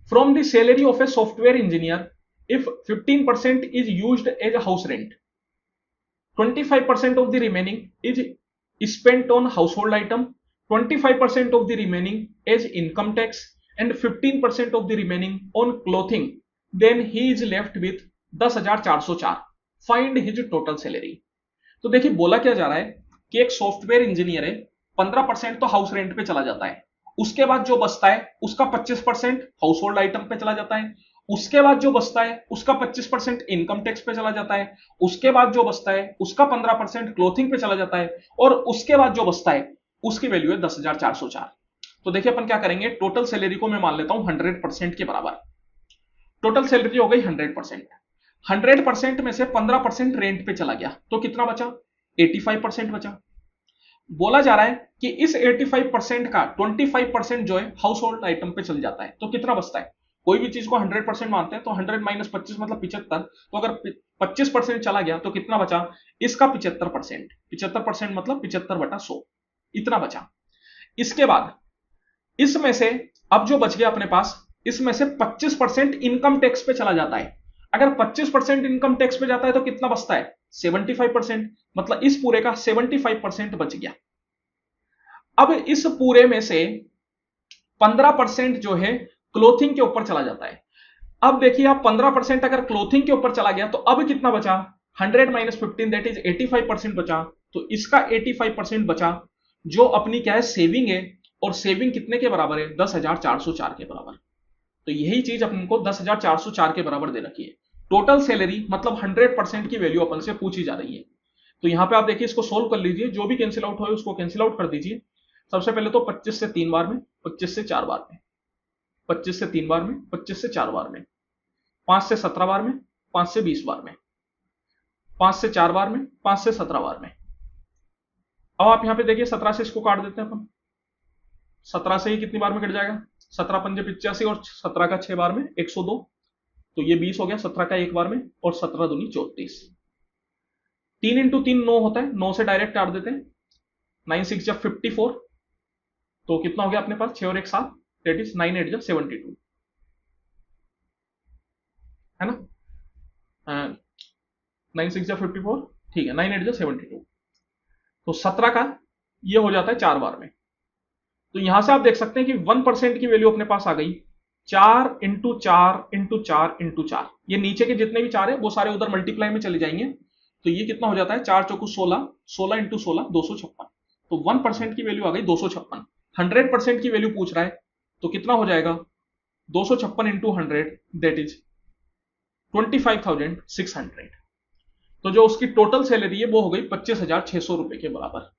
From the salary of a software engineer if 15% is used as a house rent, 25% of the remaining is spent on household item, 25% of the remaining as income tax, and 15% of the remaining on clothing, then he is left with 10,404. Find his total salary. तो देखिए बोला क्या जा रहा है कि एक software engineer है, 15% तो हाउस रेंट पे चला जाता है, उसके बाद जो बचता है उसका 25% हाउस होल्ड आइटम पे चला जाता है, उसके बाद जो बचता है उसका 25% इनकम टैक्स पे चला जाता है, उसके बाद जो बचता है उसका 15% क्लोथिंग पे चला जाता है, और उसके बाद जो बचता है उसकी वैल्यू है 10,404। तो देखिए अपन क्या करेंगे, टोटल सैलरी को मैं मान लेता हूं 100% के बराबर। टोटल सैलरी हो गई 100%, 100% में से 15% रेंट पे चला गया तो कितना बचा, 85% बचा। बोला जा रहा है कि इस 85% का 25% जो है हाउस होल्ड आइटम पे चल जाता है, तो कितना बचता है। कोई भी चीज को 100% मानते हैं तो 100 माइनस 25 मतलब 75, तो अगर 25% चला गया तो कितना बचा, इसका 75%, 75% मतलब 75/100, इतना बचा। इसके बाद इसमें से अब जो बच गया अपने पास, इसमें से 25% इनकम टैक्स पे चला जाता है। अगर 25% इनकम टैक्स पे जाता है तो कितना बचता है, 75%, मतलब इस पूरे का 75% बच गया। अब इस पूरे में से 15% जो है क्लोथिंग के ऊपर चला जाता है। अब देखिए आप 15% अगर क्लोथिंग के ऊपर चला गया तो अब कितना बचा, 100 माइनस 15 दैट इज 85% बचा। तो इसका 85% बचा जो अपनी क्या है, सेविंग है, और सेविंग कितने के बराबर है, 10,404 के बराबर। तो यही चीज अपन को 10,404 के बराबर दे रखी है। टोटल सैलरी मतलब 100% की वैल्यू अपन से पूछी जा रही है। तो यहां पे आप देखिए इसको सोल्व कर लीजिए, जो भी कैंसिल आउट हो उसको कैंसिल आउट कर दीजिए। सबसे पहले तो 25 से 3 बार में, 25 से 4 बार में, 25 से 3 बार में, 25 से 4 बार में, 5 से 17 बार में, 5 से 20 बार में, 5 से 4 बार में, 5 से 17 बार में। अब आप यहां पे देखिए 17 से इसको काट देते हैं अपन, 17 से ही कितनी बार में कट जाएगा, 17 पंजे 85 और 17 का 6 बार में 102, तो ये 20 हो गया, 17 का 1 बार में, और 17 दूनी 34। 3 इंटू 3 9 होता है, 9 से डायरेक्ट काट देते हैं, 9 6 जब 54, तो कितना हो गया अपने पास, 6 और 1 7, दैट इज 9 8 जब 72, है ना। 9 6 जब 54, ठीक है, 9 8 जब 72, तो 17 का ये हो जाता है 4 बार में। तो यहां से आप देख सकते हैं कि 1% की वैल्यू अपने पास आ गई, 4 इंटू 4 इंटू 4 इंटू 4, ये नीचे के जितने भी 4 है वो सारे उधर मल्टीप्लाई में चले जाएंगे। तो ये कितना हो जाता है, 4 चौकू 16, 16 इंटू 16 256। तो 1% की वैल्यू आ गई 256। 100% की वैल्यू पूछ रहा है तो कितना हो जाएगा, 256 इंटू 100 दैट इज 25,600। तो जो उसकी टोटल सैलरी है वो हो गई 25,600 रुपए के बराबर।